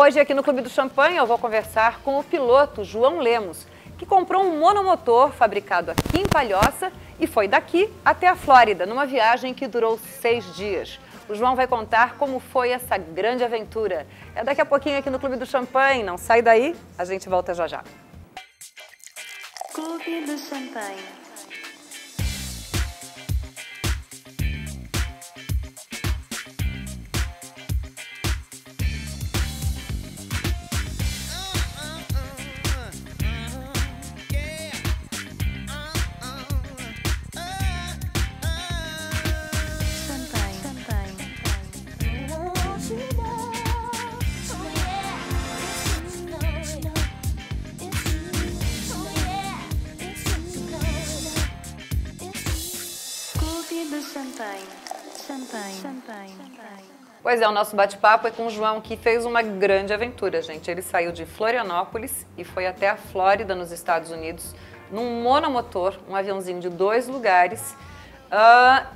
Hoje aqui no Clube do Champanhe eu vou conversar com o piloto João Lemos, que comprou um monomotor fabricado aqui em Palhoça e foi daqui até a Flórida, numa viagem que durou 6 dias. O João vai contar como foi essa grande aventura. É daqui a pouquinho aqui no Clube do Champanhe. Não sai daí, a gente volta já já. Clube do Champanhe. Pois é, o nosso bate-papo é com o João, que fez uma grande aventura, gente. Ele saiu de Florianópolis e foi até a Flórida, nos Estados Unidos, num monomotor, um aviãozinho de 2 lugares,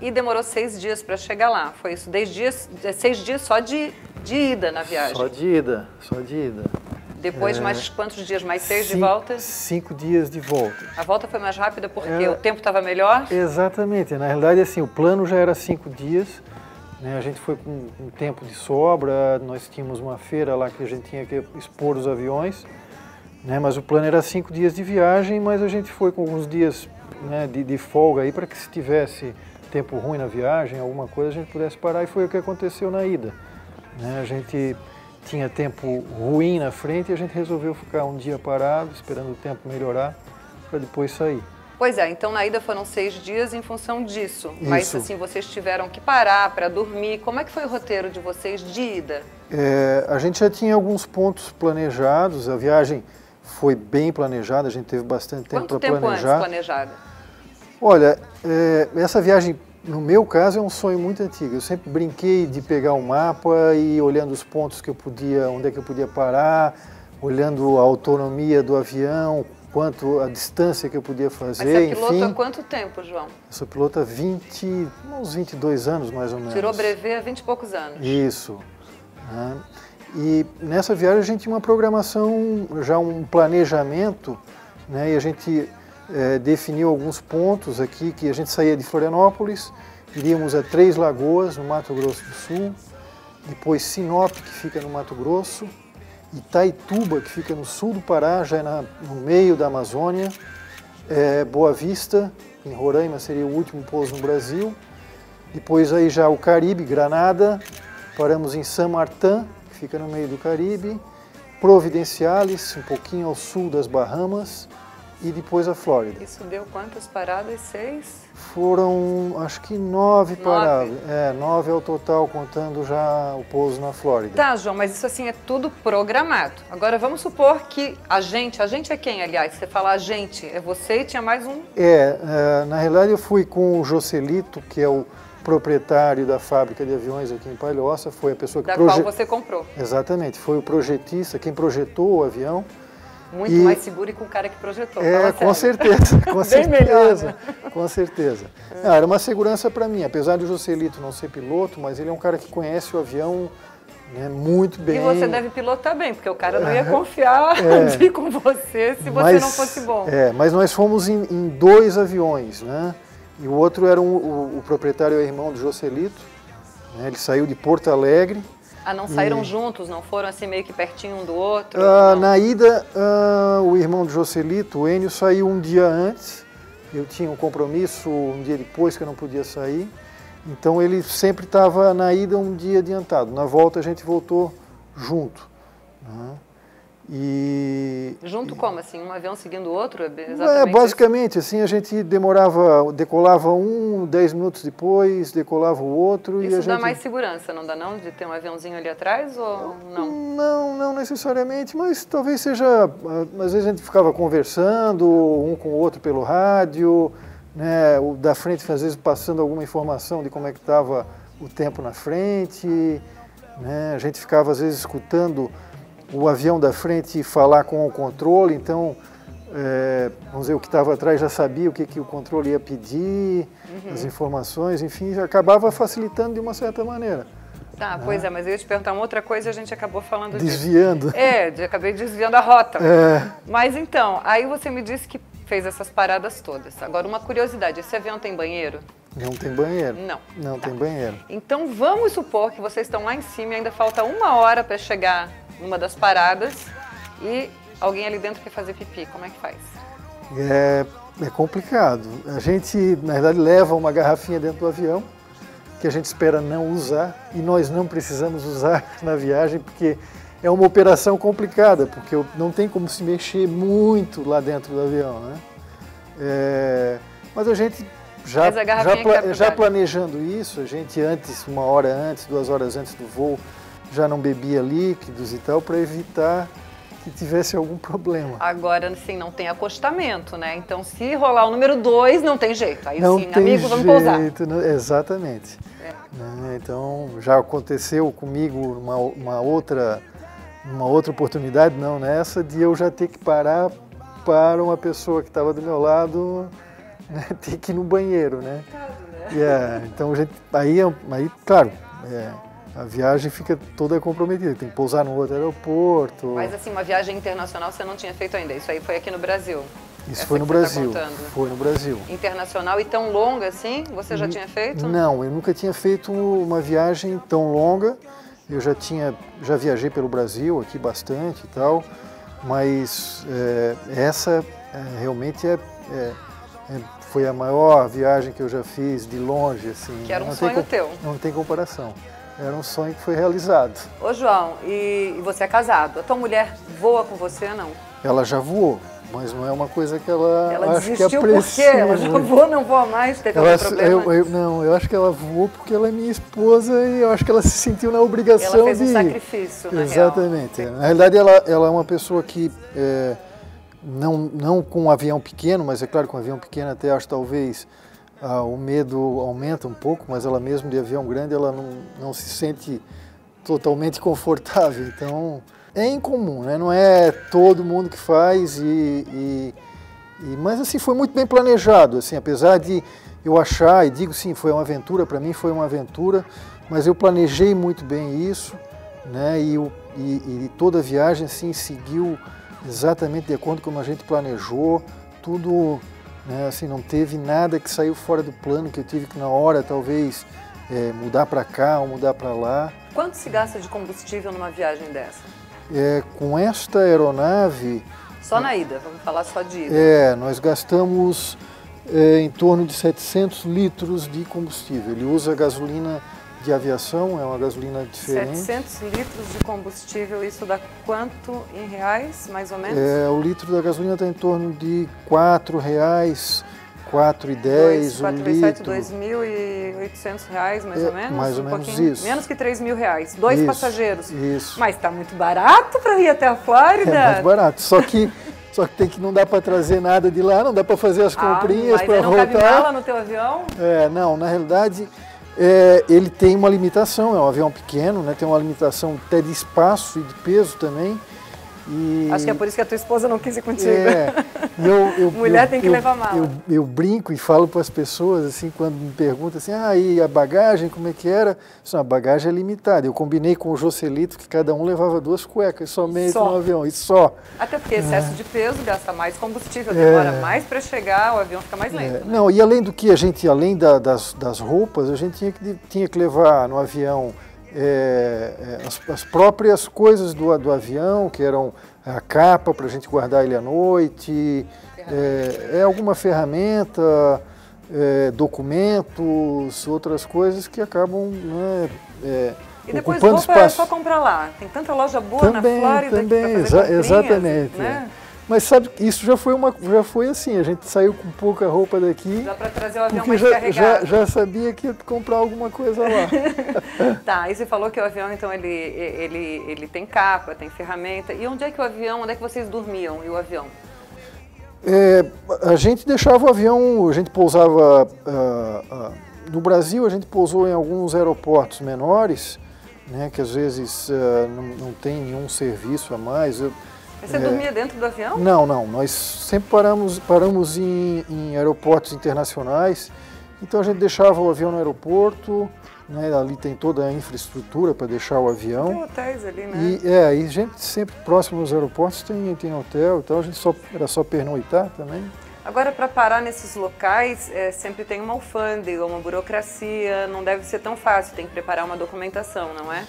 e demorou 6 dias para chegar lá. Foi isso, 6 dias só de ida na viagem. Só de ida, só de ida. Depois de mais quantos dias? Mais 6 de volta? 5 dias de volta. A volta foi mais rápida porque o tempo estava melhor? Exatamente. Na realidade, assim, o plano já era 5 dias. Né? A gente foi com um tempo de sobra, nós tínhamos uma feira lá que a gente tinha que expor os aviões. Né? Mas o plano era 5 dias de viagem, mas a gente foi com alguns dias, né, de folga aí para que se tivesse tempo ruim na viagem, alguma coisa, a gente pudesse parar, e foi o que aconteceu na ida. Né? A gente tinha tempo ruim na frente e a gente resolveu ficar um dia parado, esperando o tempo melhorar, para depois sair. Pois é, então na ida foram 6 dias em função disso. Mas assim, vocês tiveram que parar para dormir. Como é que foi o roteiro de vocês de ida? A gente já tinha alguns pontos planejados, a viagem foi bem planejada, a gente teve bastante tempo para planejar. Quanto tempo antes planejada? Olha, essa viagem, no meu caso, é um sonho muito antigo. Eu sempre brinquei de pegar um mapa e ir olhando os pontos que eu podia, onde é que eu podia parar, olhando a autonomia do avião, quanto a distância que eu podia fazer, Mas você é piloto enfim. há quanto tempo, João? Eu sou piloto há uns 22 anos, mais ou menos. Tirou brevet há 20 e poucos anos. Isso. Né? E nessa viagem a gente tinha uma programação, já um planejamento, né? E a gente definiu alguns pontos aqui, que a gente saía de Florianópolis, iríamos a Três Lagoas, no Mato Grosso do Sul, depois Sinop, que fica no Mato Grosso, Itaituba, que fica no sul do Pará, já no meio da Amazônia, Boa Vista, em Roraima, seria o último pouso no Brasil, depois aí já o Caribe, Granada, paramos em San Martín, que fica no meio do Caribe, Providenciales, um pouquinho ao sul das Bahamas, e depois a Flórida. Isso deu quantas paradas? 6? Foram, acho que 9 paradas. 9 ao total, contando já o pouso na Flórida. Tá, João, mas isso assim é tudo programado. Agora vamos supor que a gente é quem, aliás? Você fala a gente, é você e tinha mais um? Na realidade eu fui com o Joselito, que é o proprietário da fábrica de aviões aqui em Palhoça, foi a pessoa que qual você comprou. Exatamente, foi o projetista, quem projetou o avião. Muito mais seguro e com o cara que projetou. Com certeza, com certeza. Bem melhor, né? Com certeza. Era uma segurança para mim, apesar do Joselito não ser piloto, mas ele é um cara que conhece o avião, né, muito bem. E você deve pilotar bem, porque o cara não ia confiar de ir com você se você não fosse bom. Mas nós fomos em 2 aviões, né? E o outro era o proprietário, é irmão do Joselito, né? Ele saiu de Porto Alegre. Não saíram juntos, não foram assim meio que pertinho um do outro? Na ida, o irmão do Joselito, o Enio, saiu um dia antes. Eu tinha um compromisso um dia depois que eu não podia sair. Então ele sempre estava na ida um dia adiantado. Na volta a gente voltou junto. Né? Junto como? Assim, um avião seguindo o outro? Exatamente basicamente, assim, a gente decolava 10 minutos depois, decolava o outro. Isso e a dá gente... mais segurança, não dá não? De ter um aviãozinho ali atrás ou não? Não necessariamente, mas talvez seja... Às vezes a gente ficava conversando, um com o outro pelo rádio, né, o da frente às vezes passando alguma informação de como é que estava o tempo na frente, né, a gente ficava às vezes escutando o avião da frente falar com o controle, então, vamos dizer, o que estava atrás já sabia o que o controle ia pedir, as informações, enfim, já acabava facilitando de uma certa maneira. Tá, pois é, mas eu ia te perguntar uma outra coisa e a gente acabou falando Desviando. disso. Acabei desviando a rota. É. Mas então, aí você me disse que fez essas paradas todas. Agora, uma curiosidade, esse avião tem banheiro? Não tem banheiro. Não. Não tem banheiro. Então vamos supor que vocês estão lá em cima e ainda falta 1 hora para chegar numa das paradas e alguém ali dentro quer fazer pipi. Como é que faz? É complicado. A gente, na verdade, leva uma garrafinha dentro do avião que a gente espera não usar e nós não precisamos usar na viagem porque é uma operação complicada, porque não tem como se mexer muito lá dentro do avião, né? Mas a gente já planejando isso, a gente antes, 1 hora antes, 2 horas antes do voo, já não bebia líquidos e tal, para evitar que tivesse algum problema. Agora, sim, não tem acostamento, né? Então, se rolar o número 2, não tem jeito. Aí não sim, tem amigos, vamos pousar. Exatamente. Então, já aconteceu comigo uma outra oportunidade, não nessa, de eu já ter que parar para uma pessoa que estava do meu lado, né, ter que ir no banheiro, né? Então, aí claro, a viagem fica toda comprometida, tem que pousar no outro aeroporto. Mas assim, uma viagem internacional você não tinha feito ainda, isso aí foi aqui no Brasil? Isso foi no Brasil, foi no Brasil. Internacional e tão longa assim, você já tinha feito? Não, eu nunca tinha feito uma viagem tão longa, eu já viajei pelo Brasil aqui bastante e tal, mas essa realmente foi a maior viagem que eu já fiz de longe, assim. Que era um sonho teu? Não tem comparação. Era um sonho que foi realizado. Ô João, e você é casado? A tua mulher voa com você ou não? Ela já voou, mas não é uma coisa que ela acho desistiu que aprecia. Por quê? Ela já voou, não voa mais? Teve algum problema? Eu acho que ela voou porque ela é minha esposa e eu acho que ela se sentiu na obrigação de... Ela fez um sacrifício, na Exatamente. real. Na realidade, ela é uma pessoa que... não com um avião pequeno, mas é claro, com um avião pequeno até acho talvez o medo aumenta um pouco, mas ela mesmo de avião grande, ela não se sente totalmente confortável. Então, é incomum, né? Não é todo mundo que faz, mas assim, foi muito bem planejado, assim, apesar de eu achar, e digo sim, foi uma aventura, para mim foi uma aventura, mas eu planejei muito bem isso, né? E toda a viagem assim, seguiu exatamente de acordo com como a gente planejou, tudo, né, assim, não teve nada que saiu fora do plano, que eu tive que na hora talvez mudar para cá ou mudar para lá. Quanto se gasta de combustível numa viagem dessa? Com esta aeronave... Só na ida, vamos falar só de ida. Nós gastamos em torno de 700 litros de combustível. Ele usa gasolina de aviação, é uma gasolina diferente. 700 litros de combustível, isso dá quanto em reais, mais ou menos? O litro da gasolina está em torno de R$4, R$4,10 o litro. R$2.800, mais ou menos? Mais ou menos isso. Menos que R$3.000. 2 passageiros. Isso. Mas está muito barato para ir até a Flórida. É muito barato, só que não dá para trazer nada de lá, não dá para fazer as comprinhas para voltar. Mas não cabe mala no teu avião? Não, na realidade... ele tem uma limitação, é um avião pequeno, né? Tem uma limitação até de espaço e de peso também. Acho que é por isso que a tua esposa não quis ir contigo. Mulher tem que levar mala. Eu brinco e falo para as pessoas, assim, quando me perguntam assim, e a bagagem, como é que era? A bagagem é limitada. Eu combinei com o Joselito que cada um levava 2 cuecas somente no avião, e só. Até porque excesso de peso gasta mais combustível, demora mais para chegar, o avião fica mais lento. Né? Não, e além do que, além das roupas, a gente tinha que levar no avião as próprias coisas do avião, que eram a capa para a gente guardar ele à noite, alguma ferramenta, documentos, outras coisas que acabam e depois ocupando roupa espaço. É só comprar lá, tem tanta loja boa na Flórida também, para fazer exatamente. Né? Mas sabe, isso já foi assim, a gente saiu com pouca roupa daqui. Dá para trazer o avião porque mais carregado. Já sabia que ia comprar alguma coisa lá. Tá, e você falou que o avião, então, ele tem capa, tem ferramenta. E onde é que vocês dormiam e o avião? A gente deixava o avião, a gente pousava... no Brasil, a gente pousou em alguns aeroportos menores, né, que às vezes não tem nenhum serviço a mais. Você dormia dentro do avião? Não, nós sempre paramos em aeroportos internacionais, então a gente deixava o avião no aeroporto, né? Ali tem toda a infraestrutura para deixar o avião. Tem hotéis ali, né? E gente sempre próximo dos aeroportos tem hotel e tal, a gente era só pernoitar também. Agora, para parar nesses locais, sempre tem uma alfândega, uma burocracia, não deve ser tão fácil, tem que preparar uma documentação, não é?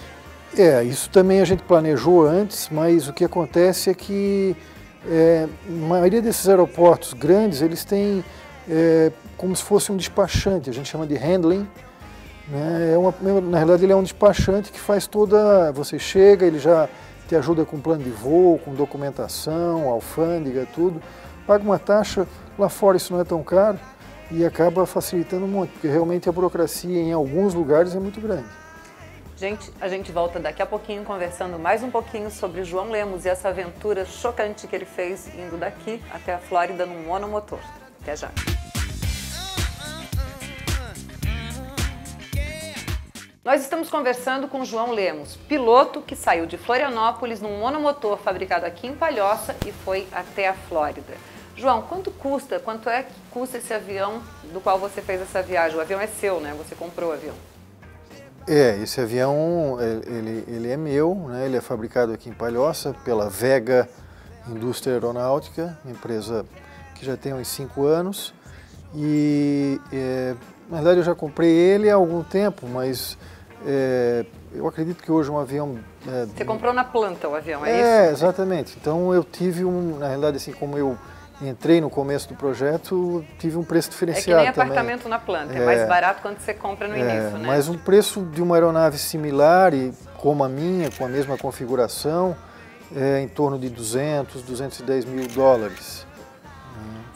Isso também a gente planejou antes, mas o que acontece é que a maioria desses aeroportos grandes, eles têm como se fosse um despachante, a gente chama de handling, né? Na realidade ele é um despachante que faz você chega, ele já te ajuda com plano de voo, com documentação, alfândega, tudo, paga uma taxa, lá fora isso não é tão caro e acaba facilitando um monte, porque realmente a burocracia em alguns lugares é muito grande. Gente, a gente volta daqui a pouquinho conversando mais um pouquinho sobre João Lemos e essa aventura chocante que ele fez indo daqui até a Flórida num monomotor. Até já! Nós estamos conversando com João Lemos, piloto que saiu de Florianópolis num monomotor fabricado aqui em Palhoça e foi até a Flórida. João, quanto é que custa esse avião do qual você fez essa viagem? O avião é seu, né? Você comprou o avião. Esse avião, ele é meu, né? Ele é fabricado aqui em Palhoça pela Vega Indústria Aeronáutica, uma empresa que já tem uns 5 anos. E, na verdade, eu já comprei ele há algum tempo, mas eu acredito que hoje um avião... Você comprou na planta o avião, é isso? Exatamente. Então eu tive na realidade, assim como eu entrei no começo do projeto, tive um preço diferenciado também. É que nem apartamento na planta, é mais barato quando você compra no início, né? Mas um preço de uma aeronave similar, e como a minha, com a mesma configuração, é em torno de 210 mil dólares.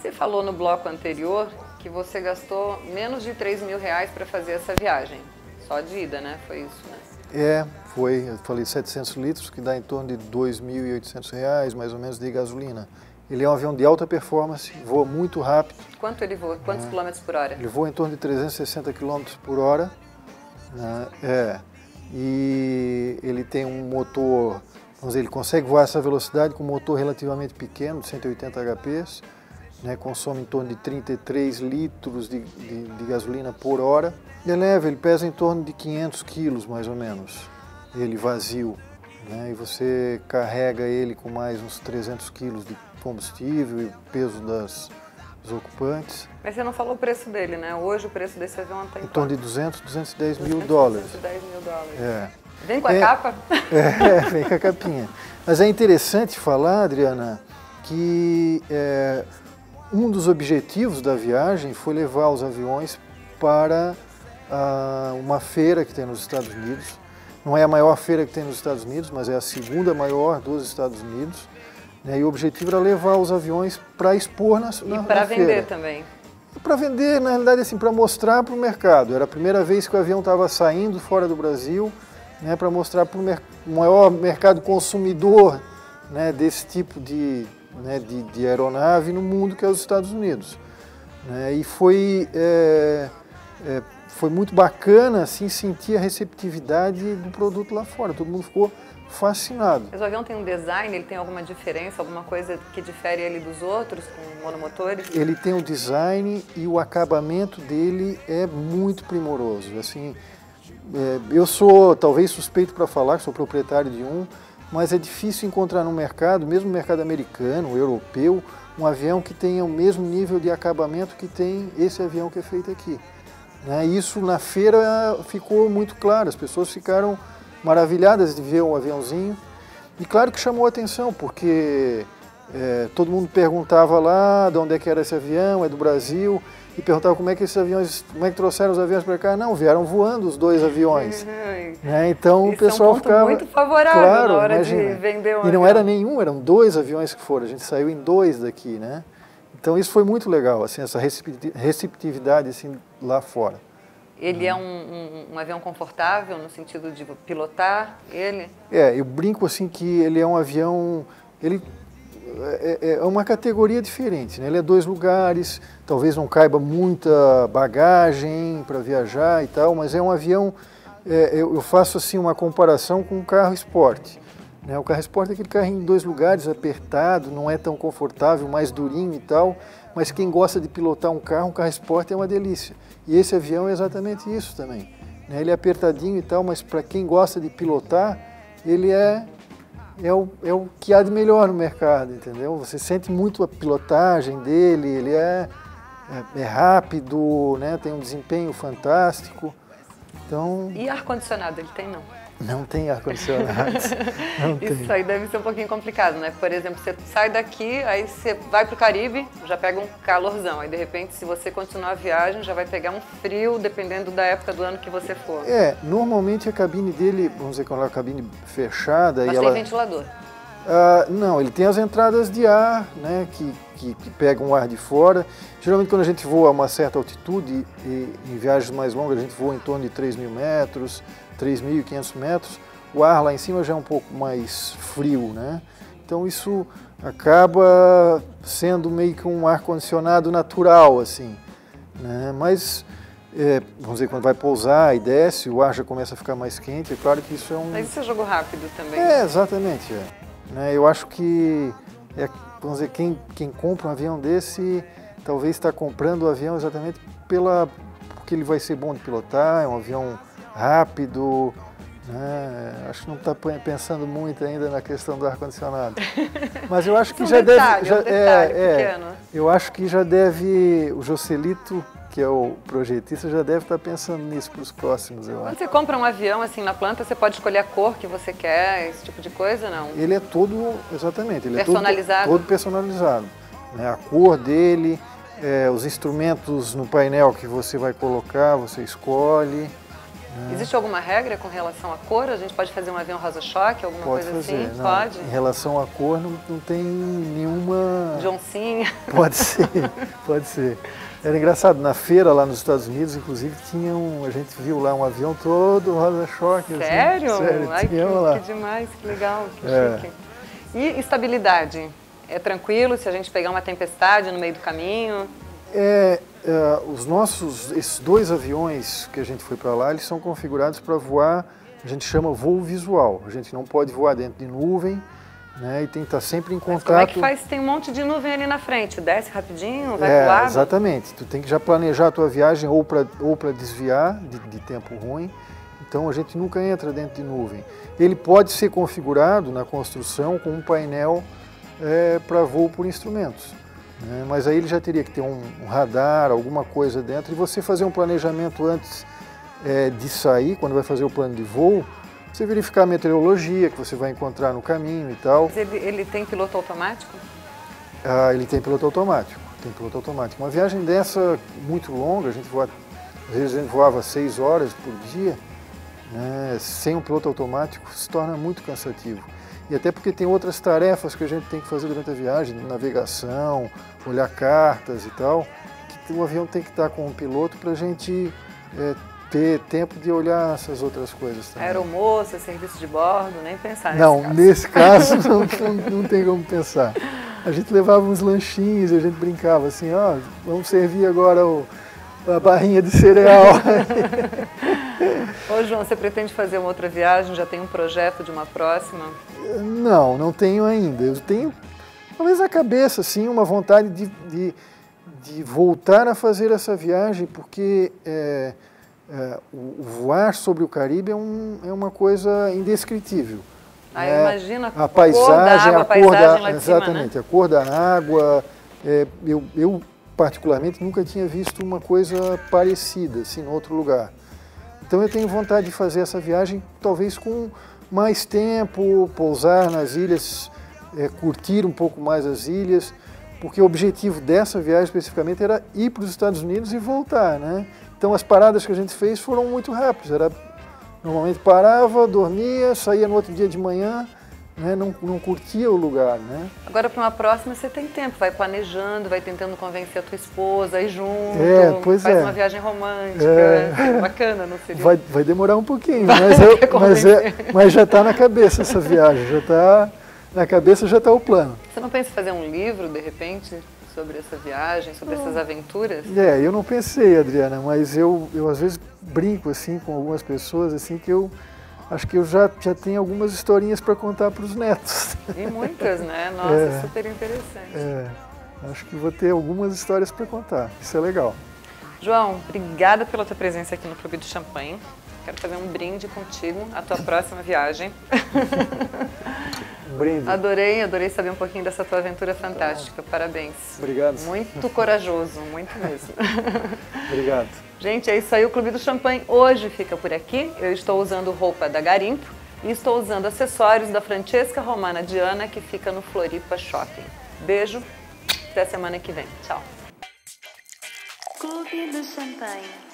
Você falou no bloco anterior que você gastou menos de 3 mil reais para fazer essa viagem. Só de ida, né? Foi isso, né? Foi. Eu falei 700 litros, que dá em torno de 2.800 reais, mais ou menos, de gasolina. Ele é um avião de alta performance, voa muito rápido. Quanto ele voa? Quantos quilômetros por hora? Ele voa em torno de 360 quilômetros por hora. E ele tem um motor, vamos dizer, ele consegue voar essa velocidade com um motor relativamente pequeno, de 180 HPs. Né, consome em torno de 33 litros de gasolina por hora. Ele é leve, ele pesa em torno de 500 quilos, mais ou menos, ele vazio. Né, e você carrega ele com mais uns 300 quilos de combustível e o peso dos ocupantes. Mas você não falou o preço dele, né? Hoje o preço desse avião está em torno de 210 mil dólares. 210 mil dólares. Vem com a capa? Vem com a capinha. Mas é interessante falar, Adriana, que um dos objetivos da viagem foi levar os aviões para uma feira que tem nos Estados Unidos. Não é a maior feira que tem nos Estados Unidos, mas é a segunda maior dos Estados Unidos. Né? E o objetivo era levar os aviões para expor na feira. E para vender também? Para vender, na realidade, assim, para mostrar para o mercado. Era a primeira vez que o avião estava saindo fora do Brasil, né, para mostrar para o maior mercado consumidor, né, desse tipo de aeronave no mundo, que é os Estados Unidos. Né, e foi muito bacana assim, sentir a receptividade do produto lá fora, todo mundo ficou fascinado. Mas o avião tem um design, ele tem alguma diferença, alguma coisa que difere ele dos outros com monomotores? Ele tem um design e o acabamento dele é muito primoroso. Assim, eu sou talvez suspeito para falar, sou proprietário de um, mas é difícil encontrar no mercado, mesmo no mercado americano, europeu, um avião que tenha o mesmo nível de acabamento que tem esse avião que é feito aqui. Né? Isso na feira ficou muito claro, as pessoas ficaram maravilhadas de ver um aviãozinho. E claro que chamou a atenção, porque todo mundo perguntava lá de onde é que era esse avião, é do Brasil, e perguntava como é que trouxeram os aviões para cá. Não, vieram voando os dois aviões. Então o pessoal ficava muito favorável, claro, na hora de vender um avião. E não era nenhum, eram 2 aviões que foram, a gente saiu em 2 daqui, né? Então isso foi muito legal, assim, essa receptividade assim, lá fora. Ele é um avião confortável no sentido de pilotar ele? Eu brinco assim que ele é um avião, ele é uma categoria diferente, né? Ele é 2 lugares, talvez não caiba muita bagagem para viajar e tal, mas é um avião, eu faço assim uma comparação com um carro esporte. O carro esporte é aquele carrinho em 2 lugares, apertado, não é tão confortável, mais durinho e tal, mas quem gosta de pilotar um carro esporte é uma delícia. E esse avião é exatamente isso também. né? Ele é apertadinho e tal, mas para quem gosta de pilotar, ele é o que há de melhor no mercado, entendeu? Você sente muito a pilotagem dele, ele é rápido, né? Tem um desempenho fantástico. Então, e ar-condicionado ele tem, não? Não tem ar-condicionado. Isso aí deve ser um pouquinho complicado, né? Por exemplo, você sai daqui, aí você vai para o Caribe, já pega um calorzão. Aí, de repente, se você continuar a viagem, já vai pegar um frio, dependendo da época do ano que você for. Normalmente a cabine dele, vamos dizer que é uma cabine fechada. Mas tem ventilador? Não, ele tem as entradas de ar, né, que pegam o ar de fora. Geralmente, quando a gente voa a uma certa altitude, e em viagens mais longas, a gente voa em torno de 3.000 metros, 3.500 metros, o ar lá em cima já é um pouco mais frio, né? Então isso acaba sendo meio que um ar-condicionado natural, assim, né? Mas, vamos dizer, quando vai pousar e desce, o ar já começa a ficar mais quente, é claro que isso é um... Mas isso é jogo rápido também? Exatamente. Né? Eu acho que, vamos dizer, quem compra um avião desse, talvez está comprando o avião exatamente porque ele vai ser bom de pilotar, é um avião rápido, né? Acho que não está pensando muito ainda na questão do ar-condicionado. Mas eu acho que já deve... Eu acho que já deve... O Joselito, que é o projetista, já deve estar pensando nisso para os próximos, eu acho. Quando você compra um avião assim na planta, você pode escolher a cor que você quer, esse tipo de coisa, não? Ele é todo, exatamente, ele personalizado? É todo personalizado. Né? A cor dele, os instrumentos no painel que você vai colocar, você escolhe. Existe alguma regra com relação à cor? A gente pode fazer um avião rosa-choque, alguma coisa assim? Não, pode? Em relação à cor, não tem nenhuma... De oncinha? Pode ser, pode ser. Era engraçado, na feira lá nos Estados Unidos, inclusive, a gente viu lá um avião todo rosa-choque. Sério? Assim, sério, ai, que demais, que legal, que chique. E estabilidade? É tranquilo se a gente pegar uma tempestade no meio do caminho? Esses dois aviões que a gente foi para lá, eles são configurados para voar, a gente chama voo visual. A gente não pode voar dentro de nuvem, né, e tem que estar sempre em contato. Mas como é que faz? Tem um monte de nuvem ali na frente, desce rapidinho, vai pro lado? Exatamente, tu tem que já planejar a tua viagem ou para desviar de tempo ruim, então a gente nunca entra dentro de nuvem. Ele pode ser configurado na construção com um painel para voo por instrumentos. Mas aí ele já teria que ter um radar, alguma coisa dentro, e você fazer um planejamento antes de sair, quando vai fazer o plano de voo, você verificar a meteorologia que você vai encontrar no caminho e tal. Mas ele tem piloto automático? Ele tem piloto automático, Uma viagem dessa muito longa, às vezes a gente voava 6 horas por dia, né, sem um piloto automático se torna muito cansativo. E até porque tem outras tarefas que a gente tem que fazer durante a viagem, navegação, olhar cartas e tal, que o avião tem que estar com um piloto para a gente ter tempo de olhar essas outras coisas também. Aeromoça, serviço de bordo, nem pensar nesse caso não tem como pensar. A gente levava uns lanchinhos, a gente brincava assim, vamos servir agora a barrinha de cereal. Ô João, você pretende fazer uma outra viagem? Já tem um projeto de uma próxima? Não tenho ainda. Eu tenho, talvez na cabeça, assim, uma vontade de voltar a fazer essa viagem, porque o voar sobre o Caribe é uma coisa indescritível. Eu imagino a paisagem, a paisagem lá de cima, exatamente, né? A cor da água. Eu particularmente nunca tinha visto uma coisa parecida assim em outro lugar. Então eu tenho vontade de fazer essa viagem, talvez com mais tempo, pousar nas ilhas, curtir um pouco mais as ilhas, porque o objetivo dessa viagem especificamente era ir para os Estados Unidos e voltar, né? Então as paradas que a gente fez foram muito rápidas, normalmente parava, dormia, saía no outro dia de manhã, né? Não curtia o lugar, né? Agora para uma próxima você tem tempo, vai planejando, vai tentando convencer a tua esposa a ir junto, faz uma viagem romântica, bacana, não seria? Vai demorar um pouquinho, mas já está na cabeça essa viagem, na cabeça já está o plano. Você não pensa em fazer um livro, de repente, sobre essa viagem, sobre essas aventuras? Eu não pensei, Adriana, mas eu às vezes brinco assim com algumas pessoas assim que eu acho que eu já tenho algumas historinhas para contar para os netos. E muitas, né? Nossa, super interessante. Acho que vou ter algumas histórias para contar, isso é legal. João, obrigada pela tua presença aqui no Clube do Champanhe. Quero fazer um brinde contigo, a tua próxima viagem. Brinde. Adorei saber um pouquinho dessa tua aventura fantástica. Parabéns. Obrigado. Muito corajoso, muito mesmo. Obrigado. Gente, é isso aí. O Clube do Champanhe hoje fica por aqui. Eu estou usando roupa da Garimpo e estou usando acessórios da Francesca Romana Diana, que fica no Floripa Shopping. Beijo, até semana que vem. Tchau. Clube do Champanhe.